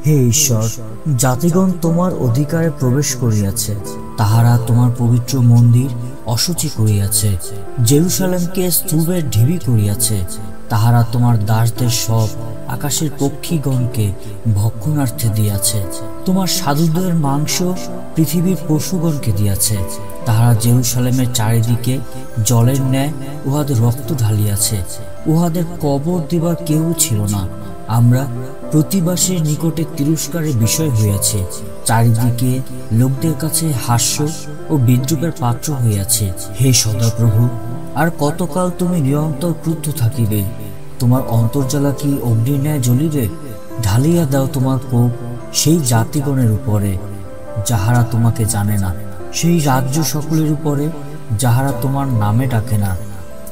হে ঈশ্বর, জাতিগণ তোমার অধিকারে প্রবেশ করিয়াছে, তাহারা তোমার পবিত্র মন্দির অশুচি করিয়াছে। জেরুসালেমকে স্তূপের ঢিবি করিয়াছে, তাহারা তোমার দাসদের সব আকাশের পক্ষীগণকে ভক্ষণার্থে দিয়াছে। তোমার সাধুদের মাংস পৃথিবীর পশুগণকে দিয়াছে, তাহারা জেরুসালেমের চারিদিকে জলের ন্যায় উহাদের রক্ত ঢালিয়াছে। উহাদের কবর দিবার কেউ ছিল না। আমরা প্রতিবাসীর নিকটে তিরস্কারের বিষয় হইয়াছে, চারিদিকে লোকদের কাছে হাস্য ও বিদ্রুপের পাত্র হইয়াছে। হে সদাপ্রভু, আর কতকাল তুমি নিরন্তর ক্রুদ্ধ থাকিবে? তোমার অন্তর্জ্বালা কি অগ্নির ন্যায় জ্বলিবে? ঢালিয়া দাও তোমার কোপ সেই জাতিগণের উপরে যাহারা তোমাকে জানে না, সেই রাজ্য সকলের উপরে যাহারা তোমার নামে ডাকে না।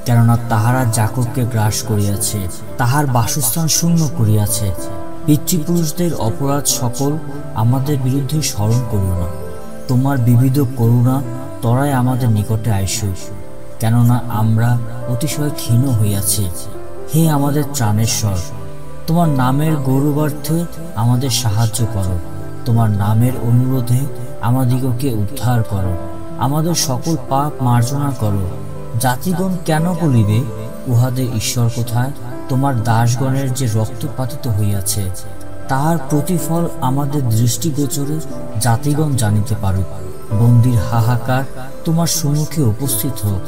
কেননা তাহারা যাকবকে গ্রাস করিয়াছে, তাহার বাসস্থান শূন্য করিয়াছে। পিতৃপুরুষদের অপরাধ সকল আমাদের বিরুদ্ধে স্মরণ করিও না। তোমার বিবিধ করুণা তরাই আমাদের নিকটে আইসুক, কেননা আমরা অতিশয় ক্ষীণ হইয়াছি। হে আমাদের ত্রাণেশ্বর, তোমার নামের গৌরবার্থে আমাদের সাহায্য করো। তোমার নামের অনুরোধে আমাদিগকে উদ্ধার করো। আমাদের সকল পাপ মার্জনা করো। জাতিগণ কেন বলিবে, উহাদের ঈশ্বর কোথায়? তোমার দাসগণের যে রক্তপাতিত হইয়াছে, তাহার প্রতিফল আমাদের দৃষ্টিগোচরে জাতিগণ জানিতে পারুক। বন্দির হাহাকার তোমার সম্মুখে উপস্থিত হোক।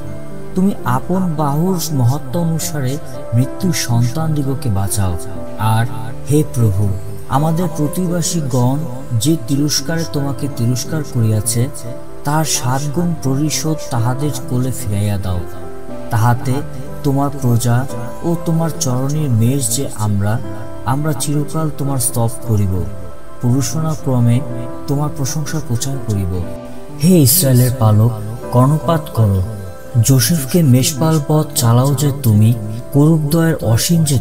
তুমি আপন বাহুর মহত্ব অনুসারে মৃত্যুর সন্তানদিগকে বাঁচাও। আর হে প্রভু, আমাদের প্রতিবাসীগণ যে তিরস্কারে তোমাকে তিরস্কার করিয়াছে, তার 7 গুণ পরিশোধ তাহাদের কোলে ফিরাইয়া দাও। তাহাতে তোমার প্রজা ও তোমার চরণের মেষ যে আমরা চিরকাল তোমার স্তব করিব, পুরুষনা ক্রমে তোমার প্রশংসা প্রচার করিব। হে ইসরায়েলের পালক, কর্ণপাত করো। যোসেফকে মেষপাল পথ চালাও যে তুমি, করুকদয়ের অসীম যে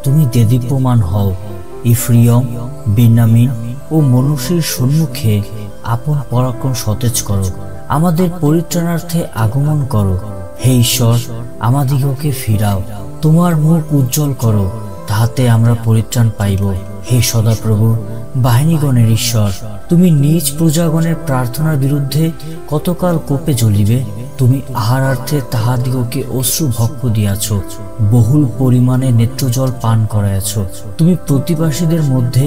তুমি দেদীপ্যমান হও। ইফ্রিয়ম, বেন্যামিন ও মনুষ্যের সম্মুখে আপন পরাক্রম সতেজ করো। আমাদের পরিত্রাণার্থে আগমন করো। হে ঈশ্বর, আমাদিগকে ফিরাও। তোমার মুখ উজ্জ্বল করো, তাহাতে আমরা পরিত্রাণ পাইব। হে সদাপ্রভু, বাহিনীগণের ঈশ্বর, তুমি নিজ প্রজাগণের প্রার্থনার বিরুদ্ধে কতকাল কোপে জ্বলিবে? তুমি আহারার্থে তাহাদিগকে অশ্রু ভক্ষ দিয়াছ, বহুল পরিমাণে নেত্রজল পান করাইয়াছ। তুমি প্রতিবাসীদের মধ্যে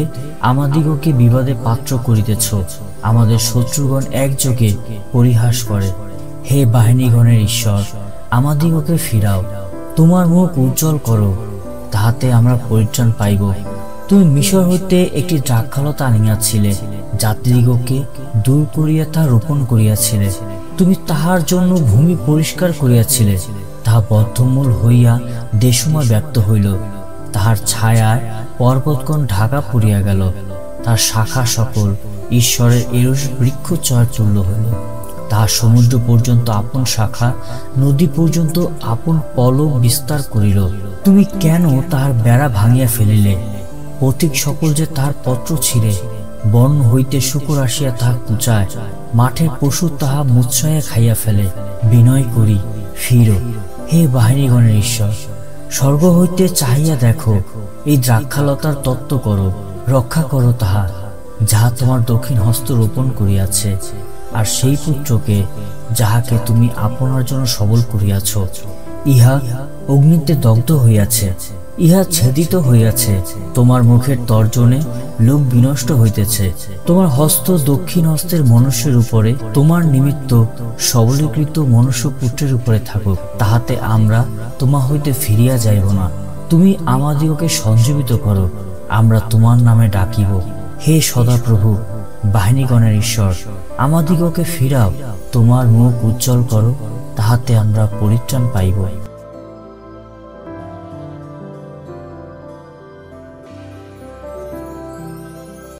আমাদিগকে বিবাদে পাত্র করিতেছ। আমাদের শত্রুগণ একযোগে পরিহাস করে। হে বাহিনীগণের ঈশ্বর, আমাদিগকে ফিরাও। তোমার মুখ উজ্জ্বল করো, তাহাতে আমরা পরিত্রাণ পাইব। তুমি মিশর হইতে একটি দ্রাক্ষালতা আনিয়াছিলে, জাতিদিগকে দূর করিয়া তা রোপণ করিয়াছিলে। তুমি তাহার জন্য ভূমি পরিষ্কার করিয়াছিলে, তাহা বদ্ধমূল হইয়া দেশময় ব্যক্ত হইল। তাহার ছায়ায় পর্বতগণ ঢাকা পড়িয়া গেল। তার শাখা সকল ঈশ্বরের এরস বৃক্ষচয় তুল্য হইল। তাহার সমুদ্র পর্যন্ত আপন শাখা, নদী পর্যন্ত আপন পলক বিস্তার করিল। তুমি কেন তাহার বেড়া ভাঙিয়া ফেলিলে? পথিক সকল যে তাহার পত্র ছিঁড়ে, বন হইতে শুকর আসিয়া তাহা কুচায়, মাঠের পশু তাহা মুৎসায়া খাইয়া ফেলে। বিনয় করি, ফিরো। হে বাহিনীগণের ঈশ্বর, স্বর্গ হইতে চাহিয়া দেখো, এই দ্রাক্ষালতার তত্ত্ব করো, রক্ষা করো তাহা, যাহা তোমার দক্ষিণ হস্ত রোপণ করিয়াছে, আর সেই পুত্রকে যাহাকে তুমি আপনার জন্য সবল করিয়াছ। ইহা অগ্নিতে দগ্ধ হইয়াছে, ইহা ছেদিত হইয়াছে। তোমার মুখের তর্জনে লোক বিনষ্ট হইতেছে। তোমার হস্ত দক্ষিণ হস্তের মনুষ্যের উপরে, তোমার নিমিত্ত সবলীকৃত মনুষ্য পুত্রের উপরে থাকুক, তাহাতে আমরা তোমা হইতে ফিরিয়া যাইব না। তুমি আমাদিগকে সঞ্জীবিত করো, আমরা তোমার নামে ডাকিব। হে সদাপ্রভু, বাহিনীগণের ঈশ্বর, আমাদিগকে ফিরাও। তোমার মুখ উজ্জ্বল করো, তাহাতে আমরা পরিত্রাণ পাইব।